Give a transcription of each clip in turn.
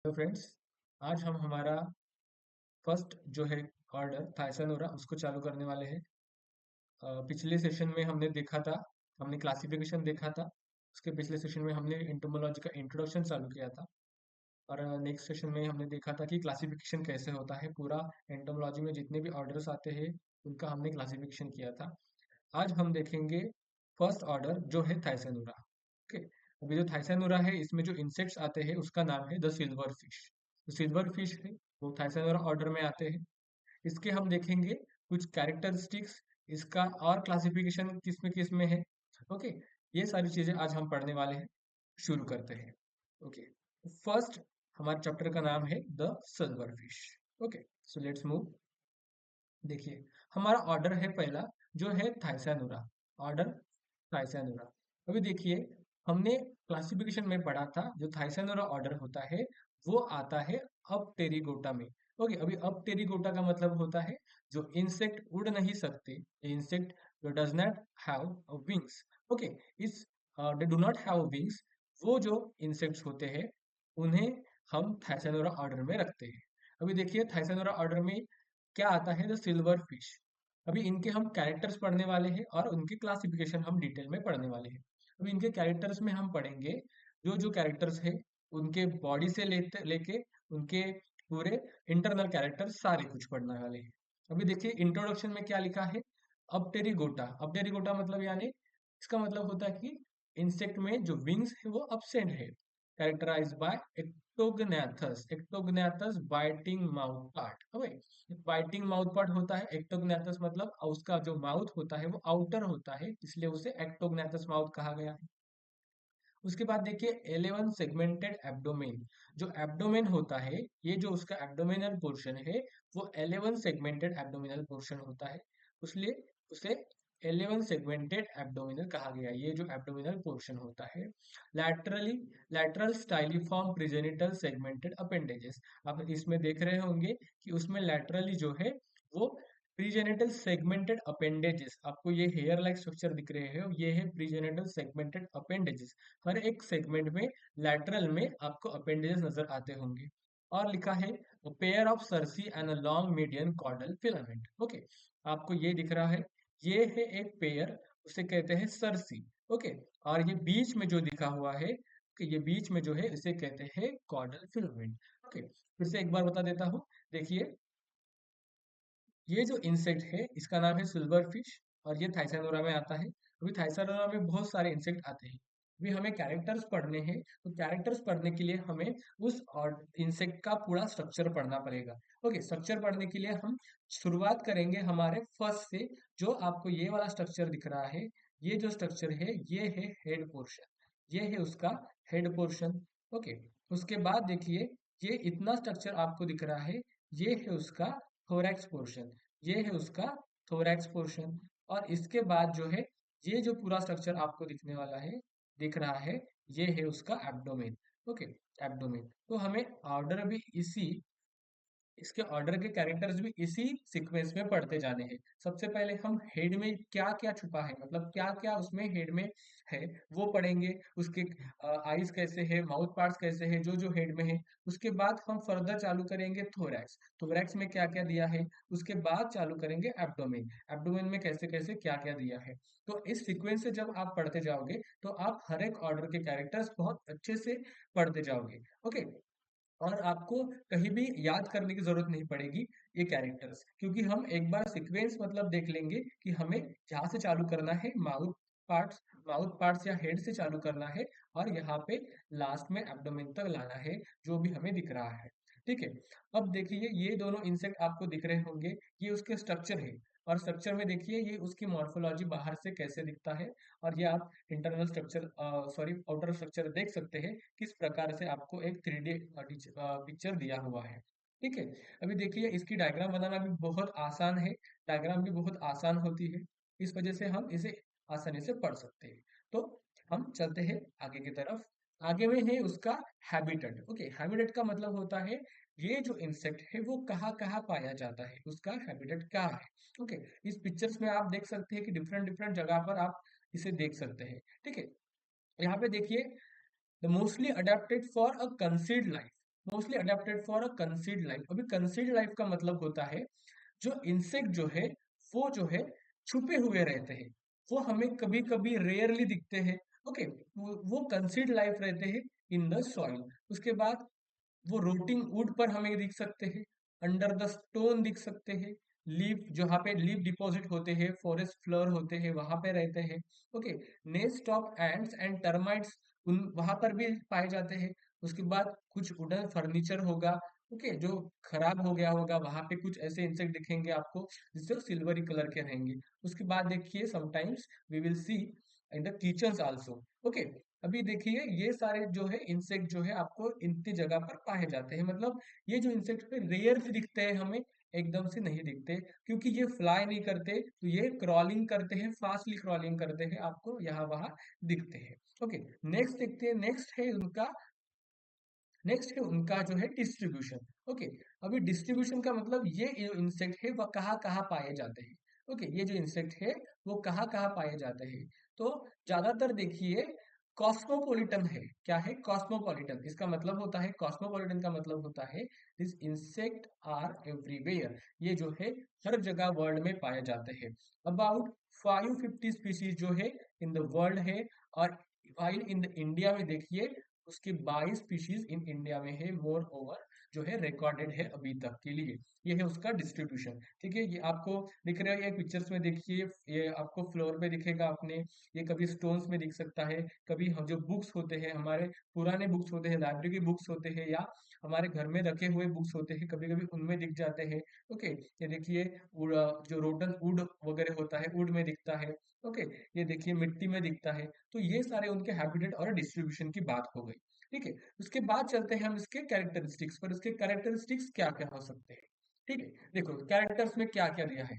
तो फ्रेंड्स, आज हम हमारा फर्स्ट जो है ऑर्डर थायसानोरा उसको चालू करने वाले हैं। पिछले सेशन में हमने देखा था, हमने क्लासिफिकेशन देखा था। उसके पिछले सेशन में हमने एंटोमोलॉजी का इंट्रोडक्शन चालू किया था। और नेक्स्ट सेशन में हमने देखा था कि क्लासिफिकेशन कैसे होता है। पूरा एंटोमोलॉजी में जितने भी ऑर्डर्स आते हैं उनका हमने क्लासिफिकेशन किया था। आज हम देखेंगे फर्स्ट ऑर्डर जो है थायसानोरा। ओके, अभी जो थायसानोरा है इसमें जो इंसेक्ट्स आते हैं उसका नाम है द सिल्वर फिश। जो सिल्वर फिश है वो थायसानोरा ऑर्डर में आते हैं। इसके हम देखेंगे कुछ कैरेक्टरिस्टिक्स, इसका और क्लासिफिकेशन किस में है। ओके, ये सारी चीजें आज हम पढ़ने वाले हैं। शुरू करते हैं। ओके, फर्स्ट हमारे चैप्टर का नाम है the silver fish. Okay, so let's move. देखिए, हमारा ऑर्डर है पहला जो है थायसानोरा ऑर्डर, थायसानोरा। अभी देखिए, हमने क्लासिफिकेशन में पढ़ा था जो थायसानोरा ऑर्डर होता है वो आता है अब टेरिगोटा में। ओके, अभी अब टेरिगोटा का मतलब होता है जो इंसेक्ट उड़ नहीं सकते, इंसेक्ट जो does not have wings. Okay, is they do not have wings, वो जो इंसेक्ट्स होते हैं उन्हें हम थायसानोरा ऑर्डर में रखते हैं। अभी देखिए, थायसानोरा ऑर्डर में क्या आता है, द सिल्वर फिश। अभी इनके हम कैरेक्टर्स पढ़ने वाले हैं और उनके क्लासिफिकेशन हम डिटेल में पढ़ने वाले हैं। अभी इनके कैरेक्टर्स में हम पढ़ेंगे जो जो कैरेक्टर्स है उनके बॉडी से लेके उनके पूरे इंटरनल कैरेक्टर सारे कुछ पढ़ने वाले हैं। अभी देखिए, इंट्रोडक्शन में क्या लिखा है, अपटेरिगोटा। अपटेरिगोटा मतलब यानी इसका मतलब होता है कि इंसेक्ट में जो विंग्स है वो absent है, characterized by ectognathous. Ectognathous biting mouth part. Biting mouth part होता है एक्टोग्नैथस, मतलब उसका जो माउथ होता है वो आउटर होता है, इसलिए उसे एक्टोग्नैथस माउथ कहा गया है। उसके बाद देखिए 11 सेगमेंटेड एब्डोमेन। जो एब्डोमेन होता है, ये जो उसका एब्डोमिनल पोर्शन है वो 11 सेगमेंटेड एब्डोमिनल पोर्शन होता है, इसलिए उसे 11 सेगमेंटेड एब्डोमिनल कहा गया। ये जो एब्डोमिनल पोर्शन होता है, लैटरली लैटरल स्टाइलिफॉर्म प्रिजेनिटल सेगमेंटेड अपेंडेजेस। आप इसमें देख रहे होंगे कि उसमें लैटरली जो है वो प्रीजेनिटल सेगमेंटेड अपेंडेजेस, आपको ये हेयर लाइक स्ट्रक्चर दिख रहे हो, ये है प्रीजेनिटल सेगमेंटेड अपेंडेजेस। हर एक सेगमेंट में लैटरल में आपको अपेंडेजेस नजर आते होंगे। और लिखा है pair of cerci and a long median caudal filament. Okay, आपको ये दिख रहा है, ये है एक पेयर, उसे कहते हैं सर्सी। ओके, और ये बीच में जो दिखा हुआ है कि ये बीच में जो है इसे कहते हैं कॉर्डल फिलामेंट। ओके, फिर से एक बार बता देता हूँ। देखिए, ये जो इंसेक्ट है इसका नाम है सिल्वर फिश और ये थाइसैनोरा में आता है। अभी थाइसैनोरा में बहुत सारे इंसेक्ट आते हैं। अभी हमें कैरेक्टर्स पढ़ने हैं, तो कैरेक्टर्स पढ़ने के लिए हमें उस और इंसेक्ट का पूरा स्ट्रक्चर पढ़ना पड़ेगा। ओके, स्ट्रक्चर पढ़ने के लिए हम शुरुआत करेंगे हमारे फर्स्ट से। जो आपको ये वाला स्ट्रक्चर दिख रहा है, ये जो स्ट्रक्चर है ये है हेड पोर्शन, ये है उसका हेड पोर्शन। ओके, उसके बाद देखिए, ये इतना स्ट्रक्चर आपको दिख रहा है, ये है उसका थोरैक्स पोर्शन, ये है उसका थोरैक्स पोर्शन। और इसके बाद जो है ये जो पूरा स्ट्रक्चर आपको दिखने वाला है, दिख रहा है, ये है उसका एब्डोमेन। Okay, abdomen. तो हमें ऑर्डर भी इसी, इसके ऑर्डर के कैरेक्टर्स भी इसी सीक्वेंस में पढ़ते जाने हैं। सबसे पहले हम हेड में क्या क्या छुपा है, मतलब क्या क्या उसमें हेड में है वो पढ़ेंगे। उसके आईज कैसे है, माउथ पार्ट्स कैसे है, जो जो हेड में है। उसके बाद हम फर्दर चालू करेंगे थोरैक्स, थोरैक्स में क्या क्या दिया है। उसके बाद चालू करेंगे एब्डोमेन, एब्डोमेन में कैसे कैसे क्या क्या दिया है। तो इस सीक्वेंस से जब आप पढ़ते जाओगे तो आप हर एक ऑर्डर के कैरेक्टर्स बहुत अच्छे से पढ़ते जाओगे। ओके, और आपको कहीं भी याद करने की जरूरत नहीं पड़ेगी ये कैरेक्टर्स, क्योंकि हम एक बार सीक्वेंस मतलब देख लेंगे कि हमें यहाँ से चालू करना है, पार्ट्स माउथ पार्ट्स या हेड से चालू करना है, और यहाँ पे लास्ट में एब्डोमेन तक लाना है जो भी हमें दिख रहा है। ठीक है, अब देखिए ये दोनों इंसेक्ट आपको दिख रहे होंगे, ये उसके स्ट्रक्चर है। और स्ट्रक्चर में देखिए ये उसकी मॉर्फोलॉजी बाहर से कैसे दिखता है, और ये आप internal structure, sorry outer structure देख सकते हैं, किस प्रकार से आपको एक 3D पिक्चर दिया हुआ है। ठीक है, अभी देखिए इसकी डायग्राम बनाना भी बहुत आसान है, डायग्राम भी बहुत आसान होती है, इस वजह से हम इसे आसानी से पढ़ सकते हैं। तो हम चलते हैं आगे की तरफ। आगे में है उसका हैबिटेट। ओके, हैबिटेट का मतलब होता है ये जो इंसेक्ट है वो कहाँ कहाँ पाया जाता है, उसका हैबिटेट क्या है। ओके, इस पिक्चर्स में आप देख सकते हैं कि डिफरेंट डिफरेंट जगह पर आप इसे देख सकते हैं। ठीक है, यहाँ पे देखिए, the mostly adapted for a concealed life. Mostly adapted for a concealed life. अभी कंसील्ड लाइफ का मतलब होता है जो इंसेक्ट जो है वो जो है छुपे हुए रहते हैं, वो हमें कभी कभी रेयरली दिखते हैं। ओके, वो कंसील्ड लाइफ रहते हैं इन द सॉइल। उसके बाद वो रोटिंग वुड पर हमें दिख सकते हैं, अंडर द स्टोन दिख सकते हैं, लीफ जहाँ पे लीफ डिपॉजिट होते हैं, फॉरेस्ट फ्लोर होते हैं वहां पे रहते हैं। Okay, nest of ends and termites उन वहां पर भी पाए जाते हैं। उसके बाद कुछ वुडन फर्नीचर होगा, ओके, जो खराब हो गया होगा, वहां पे कुछ ऐसे इंसेक्ट दिखेंगे आपको जिससे सिल्वरी कलर के रहेंगे। उसके बाद देखिए sometimes we will see in the kitchens also. Okay, अभी देखिए ये सारे जो है इंसेक्ट जो है आपको इतनी जगह पर पाए जाते हैं। मतलब ये जो इंसेक्ट पे रेयर से दिखते हैं हमें, एकदम से नहीं दिखते, क्योंकि ये फ्लाई नहीं करते, तो ये क्रॉलिंग करते हैं, फास्टली क्रॉलिंग करते हैं, आपको यहाँ वहां दिखते हैं। ओके, नेक्स्ट देखते हैं, नेक्स्ट है उनका जो है डिस्ट्रीब्यूशन। ओके, अभी डिस्ट्रीब्यूशन का मतलब ये जो इंसेक्ट है वह कहाँ कहाँ पाए जाते हैं। ओके, ये जो इंसेक्ट है वो कहाँ कहाँ पाए जाते हैं, तो ज्यादातर देखिए कॉस्मोपॉलिटन है। क्या है कॉस्मोपॉलिटन? इसका मतलब होता है, कॉस्मोपॉलिटन का मतलब होता है दिस इंसेक्ट आर एवरीवेयर, ये जो है हर जगह वर्ल्ड में पाए जाते हैं। अबाउट 550 स्पीसीज जो है इन द वर्ल्ड है, और वाइल इन द इंडिया में देखिए उसके 22 स्पीशीज इन इंडिया में है, मोर ओवर जो है रिकॉर्डेड है अभी तक के लिए। ये है उसका डिस्ट्रीब्यूशन। ठीक है, ये आपको दिख रहा है, ये पिक्चर्स में देखिए, ये आपको फ्लोर पे दिखेगा अपने, ये कभी स्टोन्स में दिख सकता है, कभी हम जो बुक्स होते हैं हमारे, पुराने बुक्स होते हैं, लाइब्रेरी के बुक्स होते हैं, या हमारे घर में रखे हुए बुक्स होते हैं, कभी कभी उनमें दिख जाते हैं। ओके, ये देखिए जो रोटन वुड वगैरह होता है, वुड में दिखता है। ओके, ये देखिए मिट्टी में दिखता है। तो ये सारे उनके हैबिटेट और डिस्ट्रीब्यूशन की बात हो गई। ठीक है, उसके बाद चलते हैं हम इसके कैरेक्टरिस्टिक्स पर। इसके कैरेक्टरिस्टिक्स क्या क्या हो सकते हैं? ठीक है, देखो कैरेक्टर्स में क्या क्या दिया है।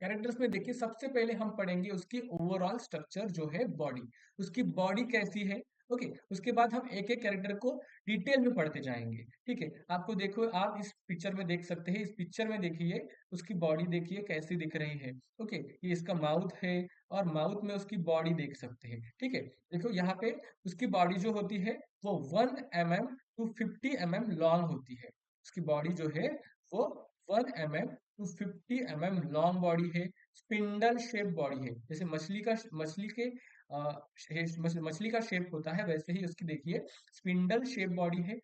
कैरेक्टर्स में देखिए सबसे पहले हम पढ़ेंगे उसकी ओवरऑल स्ट्रक्चर जो है बॉडी, उसकी बॉडी कैसी है। ओके, उसके बाद हम एक एक कैरेक्टर को डिटेल में पढ़ते जाएंगे। ठीक है, आपको देखो, आप इस पिक्चर में देख सकते हैं, इस पिक्चर में देखिए उसकी बॉडी देखिए कैसी दिख रही है। ओके, ये इसका माउथ है, और माउथ में उसकी बॉडी देख सकते हैं। ठीक है, देखो यहाँ पे उसकी बॉडी जो होती है वो 1 mm टू 50 mm लॉन्ग होती है। उसकी बॉडी जो है वो 1 mm to 50 mm long body है। स्पिंडल शेप बॉडी है, जैसे मछली के मछली का शेप होता है वैसे ही उसकी देखिए स्पिंडल शेप बॉडी है।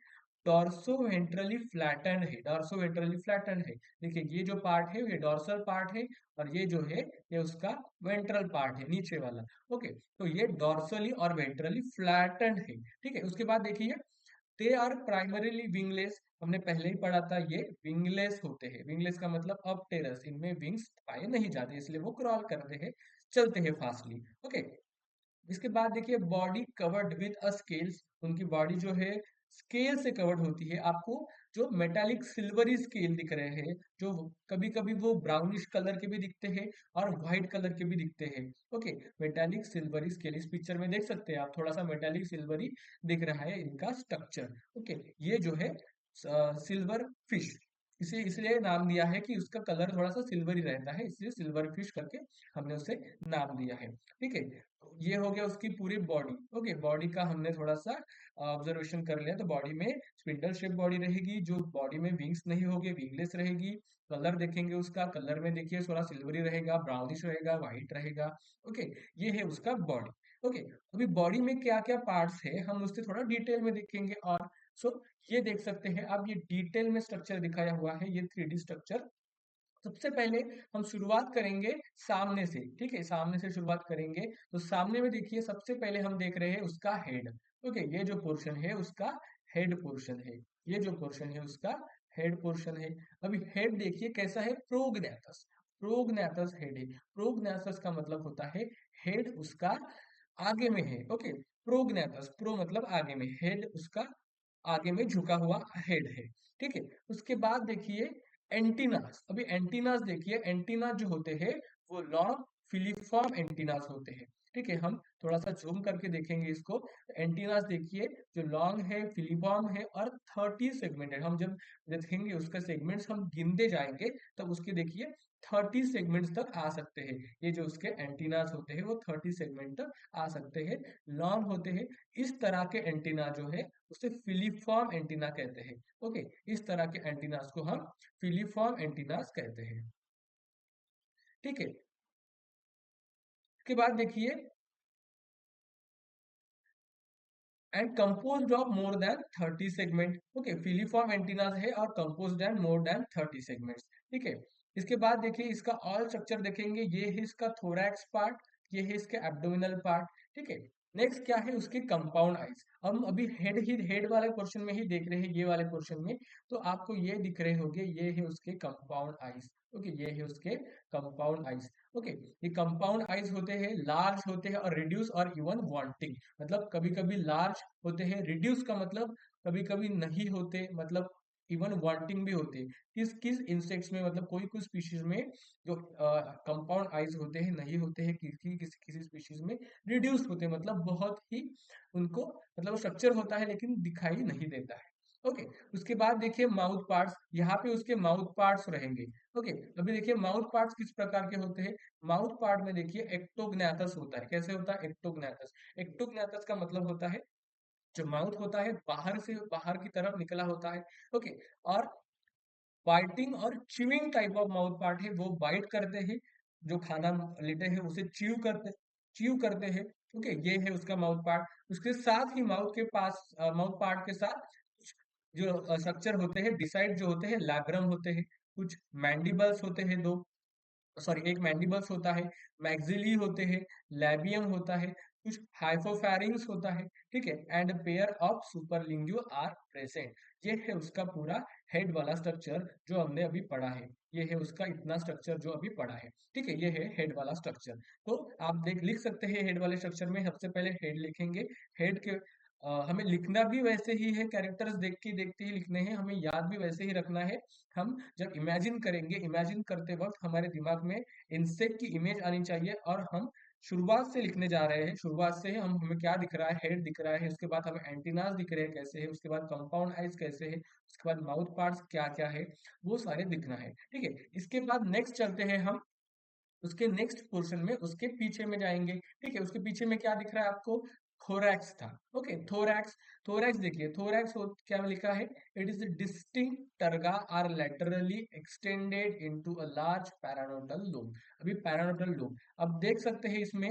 डॉर्सो वेंट्रली फ्लैटन है, डॉर्सो वेंट्रली फ्लैटन है। देखिए ये जो पार्ट है ये डॉर्सल पार्ट है, और ये जो है ये उसका वेंट्रल पार्ट है, नीचे वाला। ओके, तो ये डॉर्सली और वेंट्रली फ्लैटन है। ठीक है, उसके बाद देखिए दे आर प्राइमरीली विंगलेस, हमने पहले ही पढ़ा था, ये विंगलेस होते हैं। विंगलेस का मतलब अब टेरस, इनमें विंग्स पाए नहीं जाते, इसलिए वो क्रॉल करते हैं, चलते हैं फास्टली। ओके, इसके बाद देखिए body covered with a scales, उनकी बॉडी जो है स्केल से कवर्ड होती है। आपको जो मेटालिक सिल्वरी स्केल दिख रहे हैं, जो कभी कभी वो ब्राउनिश कलर के भी दिखते हैं और व्हाइट कलर के भी दिखते हैं। ओके, मेटालिक सिल्वरी स्केल इस पिक्चर में देख सकते हैं आप, थोड़ा सा मेटालिक सिल्वरी दिख रहा है इनका स्ट्रक्चर। ओके, ये जो है सिल्वर फिश, इसे इसलिए नाम दिया है कि उसका कलर थोड़ा सा सिल्वरी रहता है, इसलिए सिल्वर फिश करके हमने उसे नाम दिया है। ठीक है, तो ये हो गया उसकी पूरी बॉडी। ओके, बॉडी का हमने थोड़ा सा ऑब्जर्वेशन कर लिया, तो बॉडी में स्पिंडल शेप बॉडी रहेगी, जो बॉडी में विंग्स नहीं होगी, विंगलेस रहेगी। कलर देखेंगे उसका, कलर में देखिए थोड़ा सिल्वरी रहेगा, ब्राउनिश रहेगा, व्हाइट रहेगा। ओके, ये है उसका बॉडी। ओके, अभी बॉडी में क्या क्या पार्ट्स है हम उससे थोड़ा डिटेल में देखेंगे। और सो ये देख सकते हैं आप, ये डिटेल में स्ट्रक्चर दिखाया हुआ है, ये 3D स्ट्रक्चर। सबसे पहले हम शुरुआत करेंगे सामने से। ठीक है, सामने से शुरुआत करेंगे, तो सामने में देखिए सबसे पहले हम देख रहे हैं उसका हेड। ओके, ये जो पोर्शन है उसका हेड पोर्शन है, ये जो पोर्शन है उसका हेड पोर्शन है। अभी हेड देखिए कैसा है, प्रोग्नैथस, प्रोग्नैथस हेड है। प्रोग्नैथस का मतलब होता है हेड उसका आगे में है। ओके, प्रोग्नैथस, प्रो मतलब आगे में, हेड उसका आगे में झुका हुआ हेड है। ठीक है, उसके बाद देखिए एंटीनास। अभी एंटीनास देखिए, एंटीना जो होते हैं वो लॉन्ग फिलीफॉर्म एंटीनास होते हैं। ठीक है, हम थोड़ा सा जूम करके देखेंगे इसको। एंटीनास देखिए, जो लॉन्ग है, फिलीफॉर्म है और 30 सेगमेंटेड। हम जब देखेंगे उसका सेगमेंट्स हम गिनते जाएंगे, तब उसके देखिए 30 सेगमेंट्स तक आ सकते हैं। ये जो उसके एंटीनास होते हैं वो 30 सेगमेंट तक आ सकते हैं, लॉन्ग होते हैं। इस तरह के एंटीना जो है उसे फिलीफॉर्म एंटीना कहते हैं। ओके, इस तरह के एंटीनास को हम फिलीफॉर्म एंटीनास कहते हैं। ठीक है, उसके बाद देखिए, and composed of more than 30 segment. Okay, filiform antennas है और composed and more than 30 segments. ठीक है, इसके बाद देखिए इसका ऑल स्ट्रक्चर देखेंगे। ये है इसका थोरैक्स पार्ट, ये है इसके एब्डोमिनल पार्ट। ठीक है, नेक्स्ट क्या है उसके कंपाउंड आइज। हम अभी हेड वाले पोर्शन में ही देख रहे हैं, ये वाले पोर्शन में। तो आपको ये दिख रहे होंगे, ये है उसके कंपाउंड आइज। ओके, ये है उसके कंपाउंड आइज। ओके, ये कंपाउंड आइज होते हैं, लार्ज होते हैं और रिड्यूस और इवन वांटिंग। मतलब कभी कभी लार्ज होते हैं, रिड्यूस का मतलब कभी कभी नहीं होते, मतलब इवन वांटिंग भी होते हैं। किस किस इंसेक्ट्स में, मतलब कोई कोई स्पीशीज में जो कंपाउंड आइज होते हैं नहीं होते हैं, किसी किसी किसी स्पीशीज में रिड्यूस होते हैं, मतलब बहुत ही उनको मतलब स्ट्रक्चर होता है लेकिन दिखाई नहीं देता है। ओके, उसके बाद देखिए माउथ पार्ट्स, यहाँ पे उसके माउथ पार्ट्स रहेंगे। ओके, अभी देखिए माउथ पार्ट्स किस प्रकार के होते हैं। माउथ पार्ट में देखिए एक्टोग्नाथस होता है। कैसे होता है एक्टोग्नाथस? एक्टोग्नाथस का मतलब होता है जो माउथ होता है बाहर से बाहर की तरफ निकला होता है। ओके, और बाइटिंग और chewing type of mouth part है, वो बाइट करते हैं, जो खाना लेते हैं उसे च्यू करते हैं। ओके, ये है उसका माउथ पार्ट। उसके साथ ही माउथ के पास माउथ पार्ट के साथ कुछ जो स्ट्रक्चर होते हैं डिसाइड जो होते हैं, लैब्रम होते हैं, कुछ मैंडिबल्स होते हैं, दो सॉरी एक मैंडिबल्स होता है, मैक्सिली होते हैं, लैबियम होता है, कुछ हाइपोफैरिंग्स होता है। ठीक है, and pair of superlinguae are present. ये है उसका पूरा हेड वाला स्ट्रक्चर जो हमने अभी पढ़ा है। ये है उसका इतना स्ट्रक्चर जो अभी पढ़ा है। ठीक है, ये है हेड वाला स्ट्रक्चर। तो आप देख लिख सकते हैं हेड वाले स्ट्रक्चर में सबसे पहले हेड लिखेंगे। हेड के हमें लिखना भी वैसे ही है, कैरेक्टर्स देख के देखते ही लिखने हैं, हमें याद भी वैसे ही रखना है। हम जब इमेजिन करेंगे, इमेजिन करते वक्त हमारे दिमाग में इंसेक्ट की इमेज आनी चाहिए, और हम शुरुआत से लिखने जा रहे हैं। शुरुआत से हम हमें क्या दिख रहा है, हेड दिख रहा है, उसके बाद हमें एंटीनास दिख रहे हैं कैसे है, उसके बाद कंपाउंड आइज कैसे है, उसके बाद माउथ पार्ट्स क्या क्या है, वो सारे दिखना है। ठीक है, इसके बाद नेक्स्ट चलते हैं हम उसके नेक्स्ट पोर्शन में, उसके पीछे में जाएंगे। ठीक है, उसके पीछे में क्या दिख रहा है आपको? थोरैक्स था। Okay, thorax. थोरैक्स देखिए, थोरैक्स क्या लिखा है? It is distinct terga are laterally extended into a large paranotal lobe. अभी पैरानोडल लोब, अब देख सकते हैं इसमें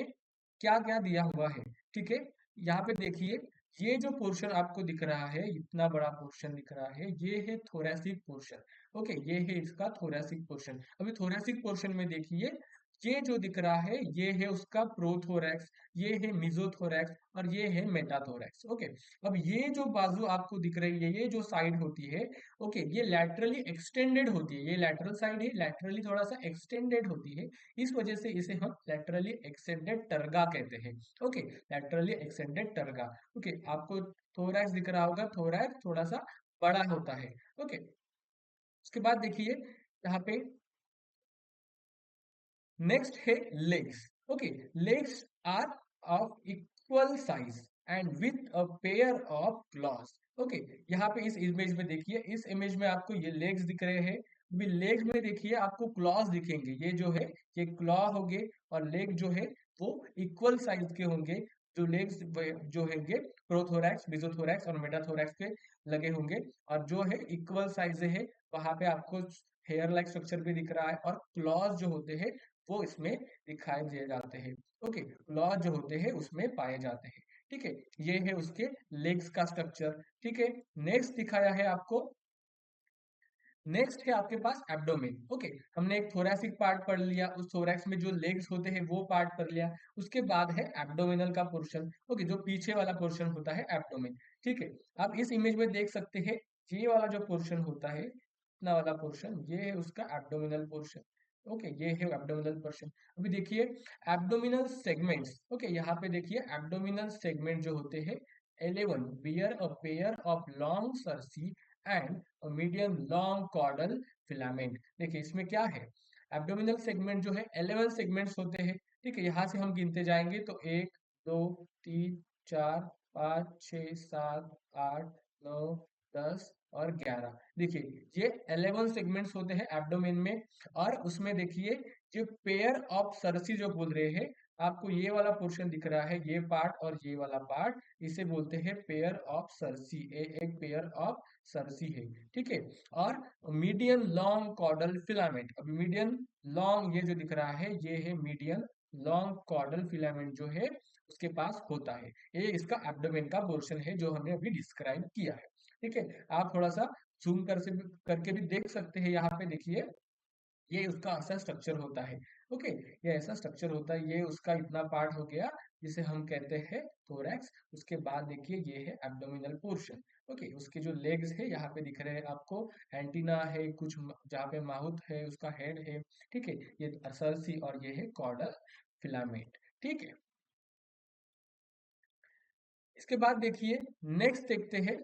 क्या क्या दिया हुआ है। ठीक है, यहाँ पे देखिए, ये जो पोर्शन आपको दिख रहा है, इतना बड़ा पोर्शन दिख रहा है, ये है थोरैसिक पोर्शन। ओके, ये है इसका थोरैसिक पोर्शन। अभी थोरैसिक पोर्शन में देखिए, ये जो दिख रहा है ये है उसका प्रोथोरैक्स, ये है मिजोथोरैक्स और ये है मेटाथोरैक्स। ओके, अब ये जो बाजू आपको दिख रही है, ये जो साइड होती है, ओके, ये लैटरली एक्सटेंडेड होती है। ये लैटरल साइड है, लैटरली थोड़ा सा एक्सटेंडेड होती है, इस वजह से इसे हम लैटरली एक्सटेंडेड टर्गा कहते हैं। Okay, laterally extended टर्गा। ओके, आपको थोरैक्स दिख रहा होगा, थोरैक्स थोड़ा सा बड़ा होता है। ओके, उसके बाद देखिए यहाँ पे नेक्स्ट है legs. Okay, legs are of equal size and with a pair of claws. Okay, यहाँ पे इस इमेज में देखिए, इस इमेज में आपको ये लेग्स दिख रहे हैं। अभी लेग्स में देखिए आपको क्लॉज दिखेंगे, ये जो है ये क्लॉ होंगे, और लेग जो है वो इक्वल साइज के होंगे। जो लेग्स जो होंगे प्रोथोरैक्स, मिजोथोरैक्स और मेटाथोरैक्स के लगे होंगे, और जो है इक्वल साइज है, वहां पे आपको हेयर लाइक स्ट्रक्चर भी दिख रहा है, और क्लॉज जो होते हैं वो इसमें दिखाई दिए जाते हैं। ओके, लॉ जो होते हैं उसमें पाए जाते हैं। ठीक है, ये है उसके लेग्स का स्ट्रक्चर। ठीक है, नेक्स्ट दिखाया है आपको, नेक्स्ट है आपके पास एब्डोमेन। ओके, हमने एक थोरैसिक पार्ट पढ़ लिया, उस थोरैक्स में जो लेग्स होते हैं वो पार्ट पढ़ लिया। उसके बाद है एब्डोमिनल का पोर्शन। ओके, जो पीछे वाला पोर्शन होता है एब्डोमेन। ठीक है, आप इस इमेज में देख सकते हैं, ये वाला जो पोर्शन होता है, इतना वाला पोर्शन, ये है उसका एब्डोमिनल पोर्शन। ओके, ये है एब्डोमिनल पोर्शन। अभी देखिए एब्डोमिनल सेगमेंट्स। ओके, यहाँ पे देखिए एब्डोमिनल सेगमेंट जो होते हैं 11 bear a pair of long cerci and medium long caudal filament. देखिए इसमें क्या है, एब्डोमिनल सेगमेंट जो है 11 सेगमेंट्स होते हैं। ठीक है, यहाँ से हम गिनते जाएंगे तो 1 2 3 4 5 6 7 8 9 10 और 11। देखिए ये 11 सेगमेंट्स होते हैं एब्डोमेन में। और उसमें देखिए जो पेयर ऑफ सरसी जो बोल रहे हैं, आपको ये वाला पोर्शन दिख रहा है, ये पार्ट और ये वाला पार्ट, इसे बोलते हैं पेयर ऑफ सरसी। एक पेयर ऑफ सरसी है, ठीक है। और मीडियन लॉन्ग कॉर्डल फिलामेंट, अभी मीडियन लॉन्ग ये जो दिख रहा है ये है मीडियन लॉन्ग कॉर्डल फिलामेंट जो है उसके पास होता है। ये इसका एब्डोमेन का पोर्शन है जो हमने अभी डिस्क्राइब किया है, ठीक है। आप थोड़ा सा जूम करके भी देख सकते हैं, यहाँ पे देखिए ये उसका ऐसा स्ट्रक्चर होता है। ओके, ये ऐसा स्ट्रक्चर होता है, ये उसका इतना पार्ट हो गया जिसे हम कहते हैं थोरैक्स। उसके बाद देखिए ये है एब्डोमिनल पोर्शन। ओके, उसके जो लेग्स है यहाँ पे दिख रहे हैं आपको, एंटीना है कुछ, जहाँ पे माउथ है उसका हेड है, ठीक है। ये सरसी और ये है कॉर्डल फिलामेंट, ठीक है। इसके बाद देखिए नेक्स्ट देखते हैं।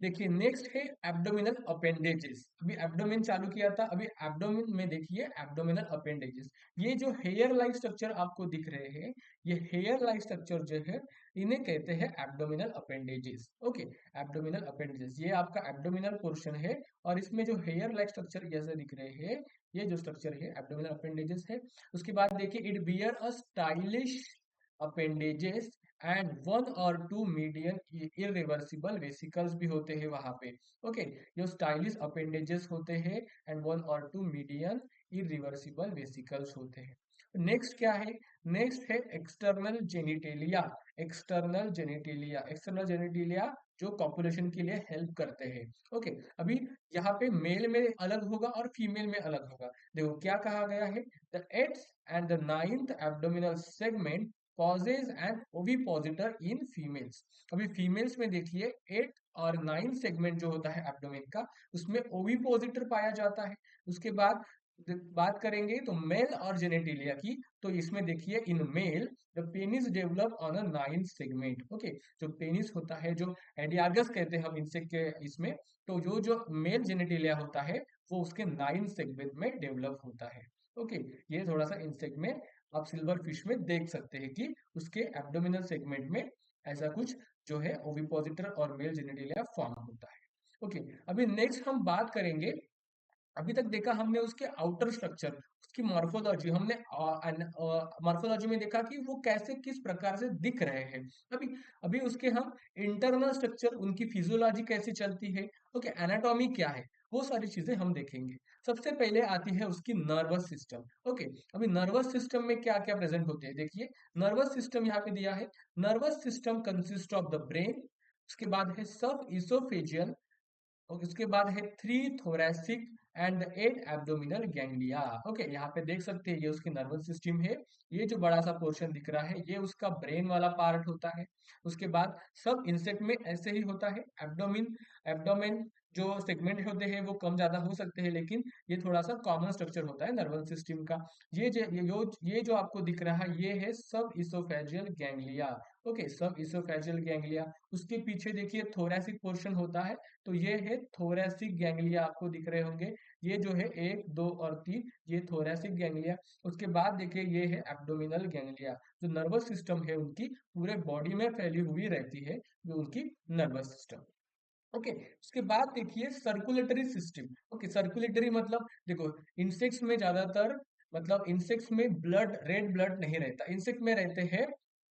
देखिए नेक्स्ट है एब्डोमिनल अपेंडेजेस। अभी एब्डोमेन चालू किया था, अभी एब्डोमेन में देखिए एब्डोमिनल अपेंडेजेस। ये जो हेयर लाइक स्ट्रक्चर आपको दिख रहे हैं, ये हेयर लाइक स्ट्रक्चर जो है इन्हें कहते हैं abdominal appendages. Okay, abdominal appendages ये आपका एब्डोमिनल पोर्शन है। और इसमें जो हेयर लाइक स्ट्रक्चर जैसे दिख रहे हैं, ये जो स्ट्रक्चर है एब्डोमिनल अपेंडेजेस है। उसके बाद देखिए it bear a stylish appendages and 1 और 2 मीडियन इरिवर्सिबल वेसिकल्स भी होते हैं वहां पे। ओके, जो स्टाइलिश अपेंडेजेस होते हैं एंड 1 और 2 मीडियन इरिवर्सिबल वेसिकल्स होते हैं। नेक्स्ट क्या है? नेक्स्ट है external genitalia. External genitalia, external genitalia जो कॉपुलेशन के लिए हेल्प करते हैं। ओके, अभी यहाँ पे मेल में अलग होगा और फीमेल में अलग होगा। देखो क्या कहा गया है, the 8th and the 9th abdominal segment causes an ovipositor in females। अभी फीमेल्स में देखिए 8 और 9 सेगमेंट जो होता है एब्डोमेन का, उसमें ओविपोजिटर पाया जाता है। उसके बाद बात करेंगे तो मेल और जेनेटिलिया की, तो इसमें देखिए in male the penis develop on a 9 segment. Okay, जो पेनिस होता है, जो एडियागस कहते हैं हम इनसे के इसमें, तो जो जो मेल जेनेटिलिया होता है वो उसके 9 सेगमेंट में डेवलप होता है। ओके, ये थोड़ा सा इंसेक्ट में आप सिल्वर फिश में देख सकते हैं कि उसके एब्डोमिनल सेगमेंट में ऐसा कुछ जो है ओविपोजिटर और मेल जेनिटेलिया फॉर्म होता है। ओके, अभी नेक्स्ट हम बात करेंगे। अभी तक देखा हमने उसके आउटर स्ट्रक्चर, उसकी मॉर्फोलॉजी हमने मॉर्फोलॉजी में देखा कि वो कैसे किस प्रकार से दिख रहे हैं। अभी अभी उसके हम इंटरनल स्ट्रक्चर, उनकी फिजियोलॉजी कैसे चलती है, ओके, एनाटॉमी क्या है, वो सारी चीजें हम देखेंगे। सबसे पहले आती है उसकी नर्वस सिस्टम। ओके, अभी नर्वस सिस्टम में क्या क्या प्रेजेंट होते हैं देखिए। नर्वस सिस्टम यहाँ पे दिया है। Nervous system consist of the brain, उसके बाद है सब इसोफेजियल, और उसके बाद है 3 thoracic and 8 abdominal ganglia. Okay, यहाँ पे देख सकते हैं ये उसकी नर्वस सिस्टम है। ये जो बड़ा सा पोर्शन दिख रहा है ये उसका ब्रेन वाला पार्ट होता है। उसके बाद सब इंसेक्ट में ऐसे ही होता है। एब्डोमिन एब्डोमेन जो सेगमेंट होते हैं वो कम ज्यादा हो सकते हैं, लेकिन ये थोड़ा सा कॉमन स्ट्रक्चर होता है नर्वस सिस्टम का। ये जो आपको दिख रहा है ये है सब इसोफेजियल गैंग्लिया। ओके, सब इसोफेजियल गैंग्लिया। उसके पीछे देखिए थोरैसिक पोर्शन होता है, तो ये है थोरैसिक गैंग्लिया, आपको दिख रहे होंगे। ये जो है 1 2 और 3, ये थोरैसिक गैंग्लिया। उसके बाद देखिए ये है एब्डोमिनल गैंग्लिया। जो नर्वस सिस्टम है उनकी पूरे बॉडी में फैली हुई रहती है, जो उनकी नर्वस सिस्टम। ओके, उसके बाद देखिए सर्कुलेटरी सिस्टम। ओके, सर्कुलेटरी मतलब देखो इंसेक्ट्स में ज्यादातर, मतलब इंसेक्ट्स में ब्लड, रेड ब्लड नहीं रहता, इंसेक्ट में रहते हैं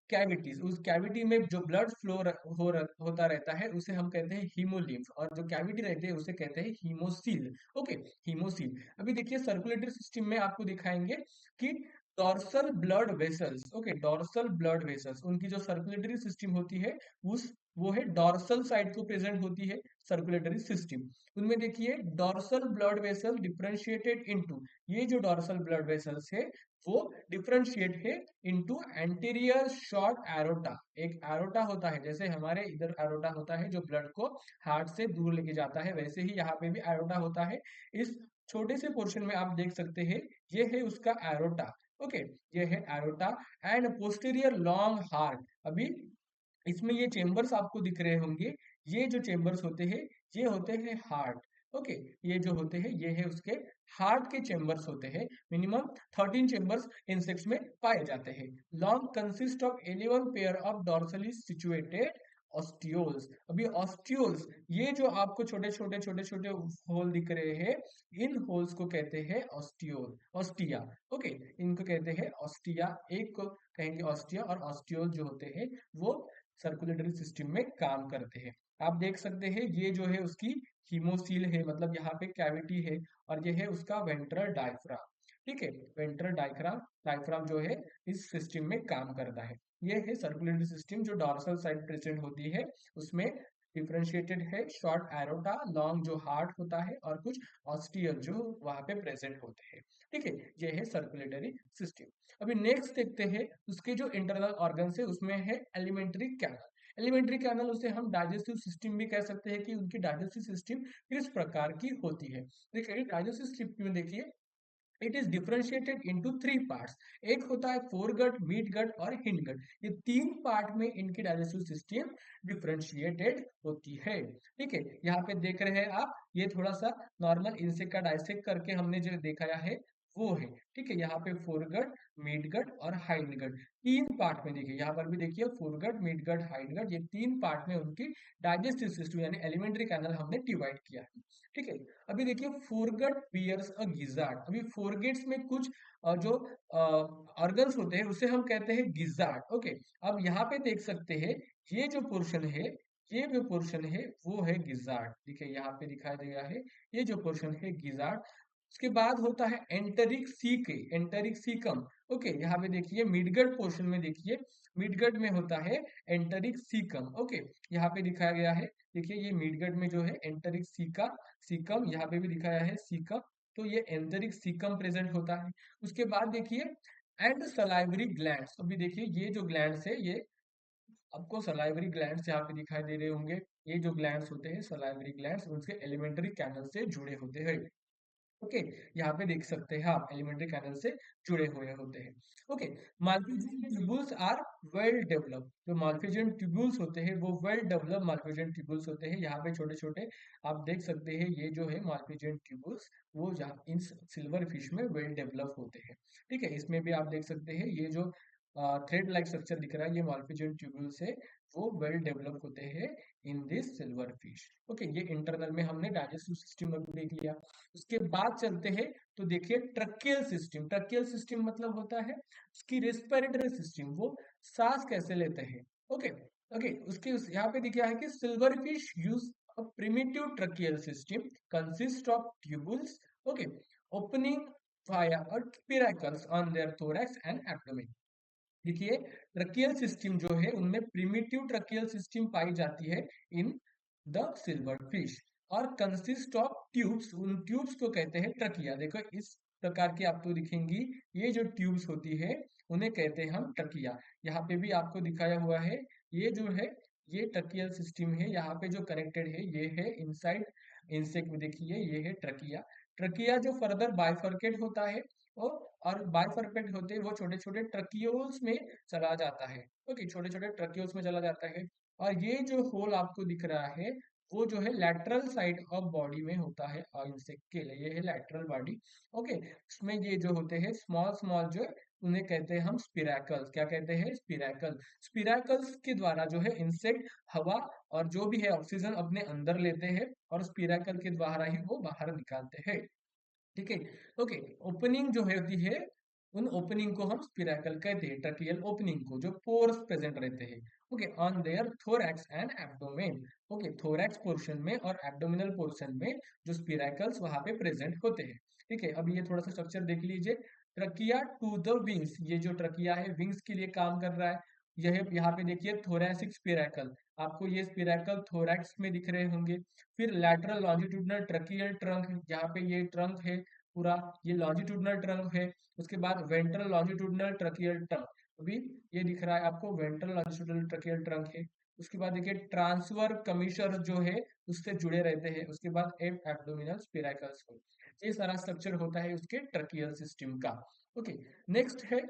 कैविटीज। उस कैविटी में जो ब्लड फ्लो होता रहता है उसे हम कहते हैं हीमोलिम्फ, और जो कैविटी रहती है उसे कहते हैं हीमोसील। Okay, haemocoel. अभी देखिए सर्कुलेटरी सिस्टम में आपको दिखाएंगे कि dorsal blood vessels. Okay, dorsal blood vessels, उनकी जो सर्कुलेटरी सिस्टम होती है उस वो है डॉर्सल साइड को प्रेजेंट होती है सर्कुलेटरी सिस्टम। उनमें देखिए dorsal blood vessel differentiated into, ये जो डॉर्सल ब्लड वेसल्स है वो डिफरेंशिएट है इनटू एंटीरियर शॉर्ट एरोटा। एक एरोटा होता है, जैसे हमारे इधर एरोटा होता है जो ब्लड को हार्ट से दूर लेके जाता है, वैसे ही यहाँ पे भी एरोटा होता है। इस छोटे से पोर्शन में आप देख सकते हैं ये है उसका एरोटा। ओके, ये है aorta and posterior long heart. अभी इसमें ये चेम्बर्स आपको दिख रहे होंगे, ये जो चेम्बर्स होते हैं ये होते हैं हार्ट। ओके, ये जो होते हैं ये है उसके हार्ट के चेम्बर्स होते हैं। मिनिमम 13 चेम्बर्स इंसेक्ट्स में पाए जाते हैं। Long consist of 11 pair of dorsally situated ostioles. अभी ऑस्टियोल्स, ये जो आपको छोटे छोटे छोटे छोटे होल दिख रहे हैं, इन होल्स को कहते हैं ऑस्टियोल, ऑस्टिया। ओके, इनको कहते हैं ऑस्टिया। एक को कहेंगे ऑस्टिया, और ऑस्टियोल जो होते हैं वो सर्कुलेटरी सिस्टम में काम करते हैं। आप देख सकते हैं ये जो है उसकी हीमोसील है, मतलब यहाँ पे कैविटी है, और ये है उसका वेंट्रल डायफ्राम। ठीक है, वेंट्रल डायफ्राम, डायफ्राम जो है इस सिस्टम में काम करता है। ये है सर्कुलेटरी सिस्टम जो डॉर्सल साइड प्रेजेंट होती है, उसमें डिफरेंशिएटेड है शॉर्ट एरोटा, लॉन्ग जो हार्ट होता है, और कुछ ऑस्टियल जो वहां पे प्रेजेंट होते हैं। ठीक है, ये है सर्कुलेटरी सिस्टम। अभी नेक्स्ट देखते हैं उसके जो इंटरनल ऑर्गन है, उसमें है एलिमेंट्री कैनल। एलिमेंट्री कैनल उसे हम डाइजेस्टिव सिस्टम भी कह सकते हैं कि उनकी डाइजेस्टिव सिस्टम किस प्रकार की होती है। देखिए डाइजेस्टिव सिस्टम में देखिए it is differentiated into 3 parts. एक होता है फोरगट, मिड गट और हिंड गट। ये 3 पार्ट में इनकी डाइजेस्टिव सिस्टम डिफरेंशिएटेड होती है। ठीक है, यहाँ पे देख रहे हैं आप, ये थोड़ा सा नॉर्मल इंसेक्ट का डाइसेक्ट करके हमने जो दिखाया है वो है। ठीक है, यहाँ पे फोरगट, मिडगट और हाइंडगट 3 पार्ट में देखिए, यहाँ पर भी देखिए फोरगट, मिडगट, हाइंडगट, ये 3 पार्ट में उनकी डाइजेस्टिव सिस्टम यानी एलिमेंट्री कैनल हमने डिवाइड किया है। ठीक है, अभी देखिए फोरगट बियर्स अ गिजार्ड। अभी फोरगेट्स में कुछ जो ऑर्गन्स होते हैं उसे हम कहते हैं गिजार्ड। ओके, अब यहाँ पे देख सकते हैं ये जो पोर्शन है, ये जो पोर्शन है वो है गिजार्ड। देखिए यहाँ पे दिखाई दे रहा है, ये जो पोर्शन है गिजार्ड। उसके बाद होता है enteric caeca, enteric caecum. Okay, यहाँ पे देखिए मिडगट पोर्शन में देखिए, मिडगट में होता है एंटरिक सीकम। ओके, यहाँ पे दिखाया गया है, देखिए ये मिडगट में जो है एंटरिक सीका, सीकम, यहाँ पे भी दिखाया है सीकम। तो ये एंटरिक सीकम प्रेजेंट होता है। उसके बाद देखिए एंड सलाइवरी ग्लैंड्स। अभी देखिए ये जो ग्लैंड्स है, ये आपको सलाइवरी ग्लैंड्स यहाँ पे दिखाई दे रहे होंगे। ये जो ग्लैंड्स होते हैं सलाइवरी ग्लैंड्स, उनसे एलिमेंट्री कैनल से जुड़े होते हैं। ओके, यहाँ पे देख सकते हैं आप एलिमेंट्री कैनल से जुड़े हुए होते हैं। Okay, Malpighian tubules are well developed. जो माल्पीजियन ट्यूबुल्स होते हैं वो वेल डेवलप्ड माल्पीजियन ट्यूबुल्स होते हैं। यहाँ पे छोटे छोटे आप देख सकते हैं, ये जो है माल्पीजियन ट्यूबुल्स, वो यहाँ इन सिल्वर फिश में वेल डेवलप होते हैं। ठीक है, इसमें भी आप देख सकते हैं ये जो थ्रेड लाइक स्ट्रक्चर दिख रहा है, ये माल्पीजियन ट्यूबुल्स है, वो वेल डेवलप होते हैं in this silver fish. Okay, ये इंटरनल में हमने डाइजेस्टिव सिस्टम में देख लिया। उसके बाद चलते हैं तो देखिए ट्रकियल सिस्टम। ट्रकियल सिस्टम मतलब होता है उसकी रेस्पिरेटरी सिस्टम, वो सांस कैसे लेते हैं। ओके, ओके, यहाँ पे दिखा है कि silver fish use a primitive tracheal system consist of tubules, okay, opening via or spiracles on their thorax and abdomen. देखिए ट्रकियल सिस्टम जो है उनमें प्रिमिटिव ट्रकियल सिस्टम पाई जाती है इन द सिल्वर फिश, और कंसिस्ट ऑफ ट्यूब्स। उन tubes को कहते हैं ट्रकिया। देखो इस प्रकार की आपको दिखेंगी, ये जो ट्यूब्स होती है उन्हें कहते हैं हम ट्रकिया। यहाँ पे भी आपको दिखाया हुआ है, ये जो है ये ट्रकियल सिस्टम है, यहाँ पे जो कनेक्टेड है ये है इनसाइड इंसेक्ट में, देखिए ये है ट्रकिया। ट्रकिया जो फर्दर बाइफर्केट होता है वो, और बाइफर्केट होते हैं वो छोटे छोटे ट्रकियोल्स में चला जाता है। ओके, छोटे छोटे ट्रकियोल्स में चला जाता है। और ये जो होल आपको दिख रहा है वो जो है लैटरल साइड ऑफ बॉडी में होता है इंसेक्ट के लिए, ये है लैटरल बॉडी। ओके, इसमें ये जो होते हैं स्मॉल स्मॉल जो, उन्हें कहते हैं हम स्पिरैकल्स। क्या कहते हैं? स्पिरैकल। स्पिरैकल्स के द्वारा जो है इंसेक्ट हवा और जो भी है ऑक्सीजन अपने अंदर लेते हैं, और स्पिरैकल के द्वारा ही वो बाहर निकालते हैं। ठीक है, ओके, ओपनिंग जो होती है उन ओपनिंग को हम स्पिरैकल कहते हैं, ट्रकियल ओपनिंग को, जो पोर्स प्रेजेंट रहते हैं। Okay, on their thorax and abdomen. Okay, thorax portion में और एब्डोमिनल पोर्शन में जो स्पिरैकल्स वहां पे प्रेजेंट होते हैं। ठीक है, अब ये थोड़ा सा स्ट्रक्चर देख लीजिए। ट्रकिया टू द विंग्स, ये जो ट्रकिया है विंग्स के लिए काम कर रहा है। यह यहाँ पे देखिए थोरैसिक स्पिरैकल, आपको ये स्पिरैकल थोरैक्स में दिख रहे होंगे। फिर लैटरल लॉन्जिट्यूडनल ट्रकियल ट्रंक, यहाँ पे ये ट्रंक है पूरा, ये लॉन्जिट्यूडनल ट्रंक है। उसके बाद वेंट्रल लॉन्जिट्यूडनल ट्रकियल ट्रंक, अभी ये दिख रहा है आपको वेंट्रल लॉन्जिट्यूडनल ट्रकियल ट्रंक है। उसके बाद देखिए ट्रांसफर कमीशर जो है उससे जुड़े रहते हैं। उसके बाद एब्डोमिनल स्पिरैकल्स हो, ये सारा स्ट्रक्चर होता है उसके ट्रकियल सिस्टम का। ओके, नेक्स्ट है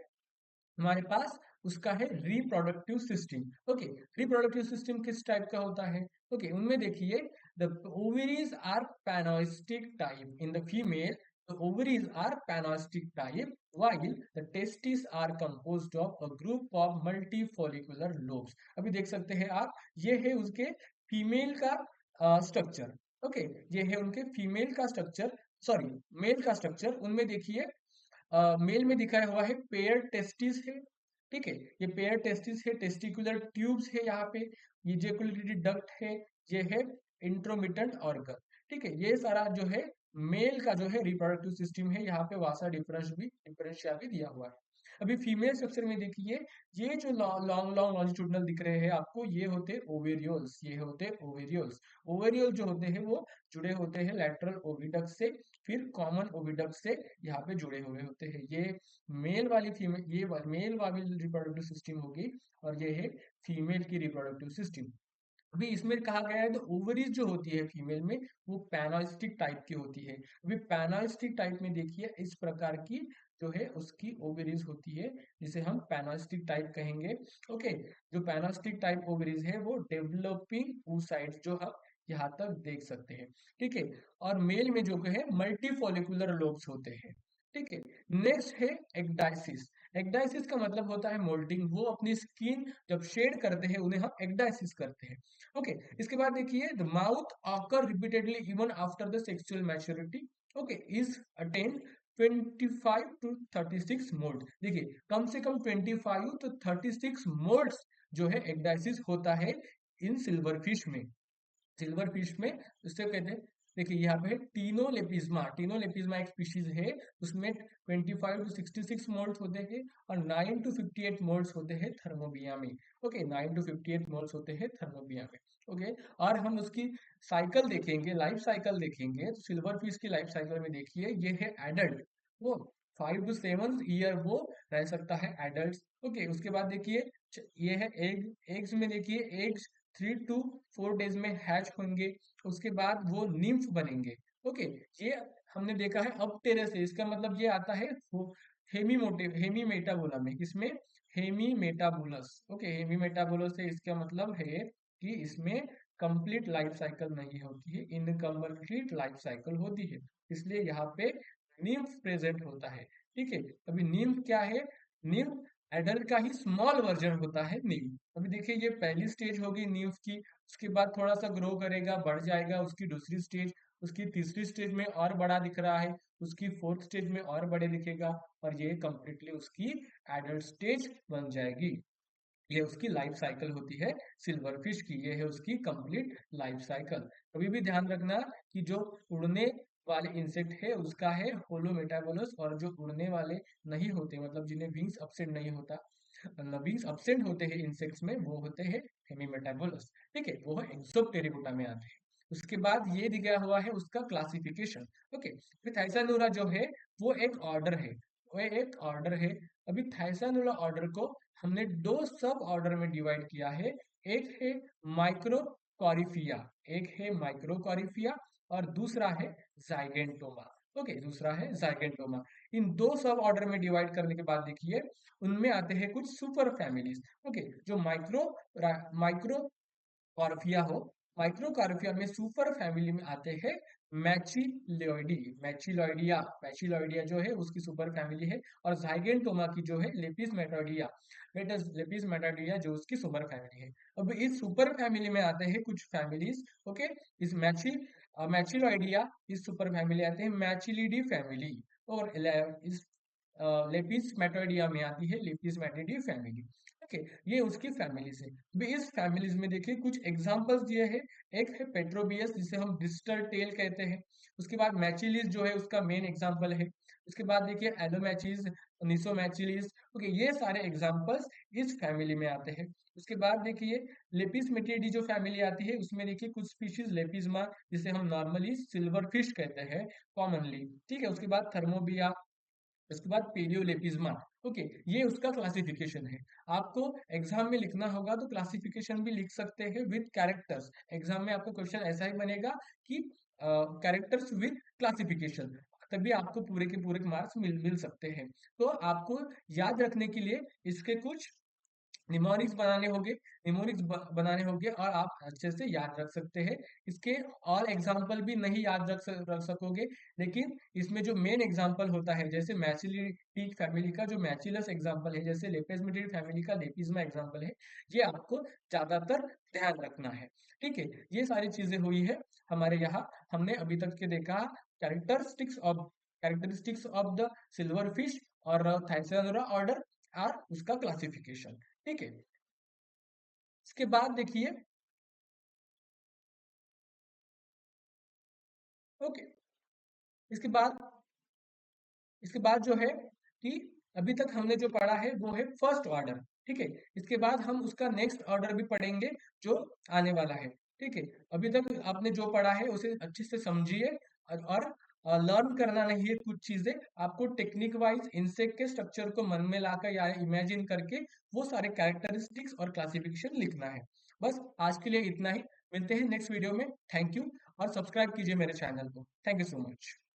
हमारे पास उसका है reproductive system. Okay, reproductive system किस टाइप का होता है? ओके, उनमें देखिए the ovaries are panoistic type in the female, the ovaries are panoistic type while the testes are composed of a group of multifollicular lobes। अभी देख सकते हैं आप, ये है उसके फीमेल का स्ट्रक्चर। ओके, ये है उनके फीमेल का स्ट्रक्चर, सॉरी मेल का स्ट्रक्चर। उनमें देखिए मेल में दिखाया हुआ है पेयर टेस्टिस है, ठीक है, ये पेयर टेस्टिस है, टेस्टिकुलर ट्यूब्स है यहाँ पे, ये जेकुलेटरी डक्ट है, ये है इंट्रोमिटेंट ऑर्गन, ठीक है। ये सारा जो है मेल का जो है रिप्रोडक्टिव सिस्टम है, यहाँ पे वासा डिफरेंशिया भी दिया हुआ है। अभी फीमेल स्ट्रक्चर में देखिए, ये जो लॉन्ग लॉन्ग लॉन्जिट्यूडनल दिख रहे हैं आपको, ये होते ओवेरियोल्स, ये होते ओवेरियोल्स। ओवेरियोल जो होते हैं वो जुड़े होते हैं लैटरल ओविडक्ट से, फिर कॉमन ओविडक्ट से यहाँ पे जुड़े हुए होते हैं। ये मेल वाली फीमेल, ये मेल वाली रिप्रोडक्टिव सिस्टम होगी, और ये है फीमेल की रिप्रोडक्टिव सिस्टम। अभी इसमें कहा गया है तो ओवरीज जो होती है फीमेल में, वो पैनोस्टिक टाइप की होती है। अभी पैनोस्टिक टाइप में देखिए इस प्रकार की जो है उसकी ओवरीज होती है, जिसे हम पैनोस्टिक टाइप कहेंगे। ओके, जो पैनोस्टिक टाइप ओवरीज है वो डेवलपिंग oocytes जो हम यहाँ तक देख सकते हैं, ठीक है। और मेल में जो है मल्टीफोलिकुलर लोब्स होते हैं, ठीक है। नेक्स्ट है एक्डाइसिस। एक्डाइसिस का मतलब होता है मोल्टिंग, वो अपनी स्किन जब शेड करते हैं उन्हें हम एक्डाइसिस करते हैं। ओके, इसके बाद देखिए the mouth occur repeatedly even after the sexual maturity, okay, is attain 25 to 36 mould. देखिए कम से कम 25 to 36 मोल्ड्स जो है एक्डाइसिस होता है इन सिल्वर फिश में। सिल्वर फिश में उससे कहते हैं, देखिए यहाँ पे टीनोलेपिज्मा, टीनोलेपिज्मा एक स्पीशीज है, उसमें 25 to 66 मोल्ड्स होते हैं, और 9 to 58 मोल्ड्स होते हैं थर्मोबिया में। ओके, 9 to 58 मोल्ड्स होते हैं थर्मोबिया में। ओके, और हम उसकी साइकिल देखेंगे, लाइफ साइकिल देखेंगे, तो सिल्वर फिश की लाइफ साइकिल में देखिए ये है एडल्ट, वो 5 to 7 ईयर वो रह सकता है एडल्ट। ओके, उसके बाद देखिए ये है एग, एग्स में देखिए एग्स 3 to 4 डेज में हैच होंगे, उसके बाद वो निम्फ बनेंगे। ओके, ये हमने देखा है अब टेरेस है, इसका मतलब ये आता है हेमीमेटाबोला में, इसमें हेमीमेटाबोलस। ओके, हेमीमेटाबोलस से इसका मतलब है कि इसमें कंप्लीट लाइफ साइकिल नहीं होती है, इनकम्प्लीट लाइफ साइकिल होती है, इसलिए यहाँ पे निम्फ प्रेजेंट होता है, ठीक है। अभी निम्फ क्या है? निम्फ एडल्ट का ही स्मॉल वर्जन होता है निम्फ। अभी देखिए ये पहली स्टेज होगी न्यूफ की, उसके बाद थोड़ा सा ग्रो करेगा, बढ़ जाएगा, उसकी दूसरी स्टेज, उसकी तीसरी स्टेज में और बड़ा दिख रहा है, उसकी फोर्थ स्टेज में और बड़े दिखेगा, और ये कंप्लीटली उसकी एडल्ट स्टेज बन जाएगी। ये उसकी लाइफ साइकिल होती है सिल्वर फिश की, ये है उसकी कंप्लीट लाइफ साइकिल। कभी भी ध्यान रखना कि जो उड़ने वाले इंसेक्ट है उसका है होलोमेटाबोलस, और जो उड़ने वाले नहीं होते, मतलब जिन्हें विंग्स अपसेंट नहीं होता, विंग्स अपसेंट होते हैं इंसेक्ट्स में, वो होते हैं हेमीमेटाबोलस, ठीक है, वो है एक्सोप्टेरिकोटा में आते हैं। उसके बाद ये दिया हुआ है उसका क्लासिफिकेशन। ओके, फिर थाइसानुरा जो है वो एक ऑर्डर है, वो एक ऑर्डर है। अभी थाइसानुरा ऑर्डर को हमने दो सब ऑर्डर में डिवाइड किया है, एक है माइक्रोकॉरिफिया, एक है माइक्रोकॉरिफिया, और दूसरा है जाइगेंटोमा। ओके, दूसरा है जाइगेंटोमा। इन दो सब ऑर्डर में डिवाइड करने के बाद देखिए उनमें आते हैं कुछ सुपर फैमिलीज। ओके, जो माइक्रो कॉर्फिया हो, माइक्रोकॉर्फिया में सुपर फैमिली में आते हैं मैचिलोइडी, मैचिलोइडिया, मैचिलोइडिया जो है उसकी सुपर फैमिली है, और जाइगेंटोमा की जो है लेपिस मेटाडिया, लेपिस मेटाडिया जो उसकी सुपर फैमिली है। अब इस सुपर फैमिली में आते हैं कुछ फैमिलीज। ओके, इस मैचिलोइडिया इस सुपर फैमिली आते हैं मैचिलिडी फैमिली, और इस लेपिस मेटाडिया में आती है लेपिस मेटाडी फैमिली। ओके, ये उसकी फैमिलीज है। अभी इस फैमिलीज में देखिए कुछ एग्जांपल्स दिए हैं, एक है पेट्रोबियस जिसे हम डिस्टल टेल कहते हैं, उसके बाद मैचिलिस जो है उसका मेन एग्जांपल है, उसके बाद देखिए एलोमैचिस, निसोमैचिलिस। ओके, ये सारे एग्जांपल्स इस फैमिली में आते हैं। उसके बाद देखिए लेपिस मेटिडी जो फैमिली आती है उसमें देखिए कुछ स्पीशीज लेपिज्मा जिसे हम नॉर्मली सिल्वर फिश कहते हैं कॉमनली, ठीक है। उसके बाद थर्मोबिया, उसके बाद पेलियोलेपिज्मा। ओके, ये उसका क्लासिफिकेशन है। आपको एग्जाम में लिखना होगा तो क्लासिफिकेशन भी लिख सकते हैं विद कैरेक्टर्स। एग्जाम में आपको क्वेश्चन ऐसा ही बनेगा कि कैरेक्टर्स विद क्लासिफिकेशन, तभी आपको पूरे के पूरे मार्क्स मिल मिल सकते हैं। तो आपको याद रखने के लिए इसके कुछ निमोनिक्स बनाने होंगे और आप अच्छे से याद रख सकते हैं। इसके और एग्जाम्पल भी नहीं याद रख सकोगे, लेकिन इसमें जो मेन एग्जाम्पल होता है, जैसे मैचिलिटी फैमिली का जो मैचिलस एग्जाम्पल है, जैसे लेपिसमेटरी फैमिली का लेपिज्मा एग्जाम्पल है, ये आपको ज्यादातर ध्यान रखना है। ठीक है, ये सारी चीजें हुई है हमारे यहाँ। हमने अभी तक के देखा characteristics of the silver fish और थाइसैनुरा ऑर्डर और उसका क्लासिफिकेशन। ठीक है, इसके बाद देखिए। ओके, इसके बाद इसके बाद जो है कि अभी तक हमने जो पढ़ा है वो है फर्स्ट ऑर्डर। ठीक है, इसके बाद हम उसका नेक्स्ट ऑर्डर भी पढ़ेंगे जो आने वाला है। ठीक है, अभी तक आपने जो पढ़ा है उसे अच्छे से समझिए और लर्न करना नहीं है कुछ चीजें, आपको टेक्निक वाइज इंसेक्ट के स्ट्रक्चर को मन में लाकर या इमेजिन करके वो सारे कैरेक्टरिस्टिक्स और क्लासिफिकेशन लिखना है। बस आज के लिए इतना ही, मिलते हैं नेक्स्ट वीडियो में। थैंक यू, और सब्सक्राइब कीजिए मेरे चैनल को। Thank you so much.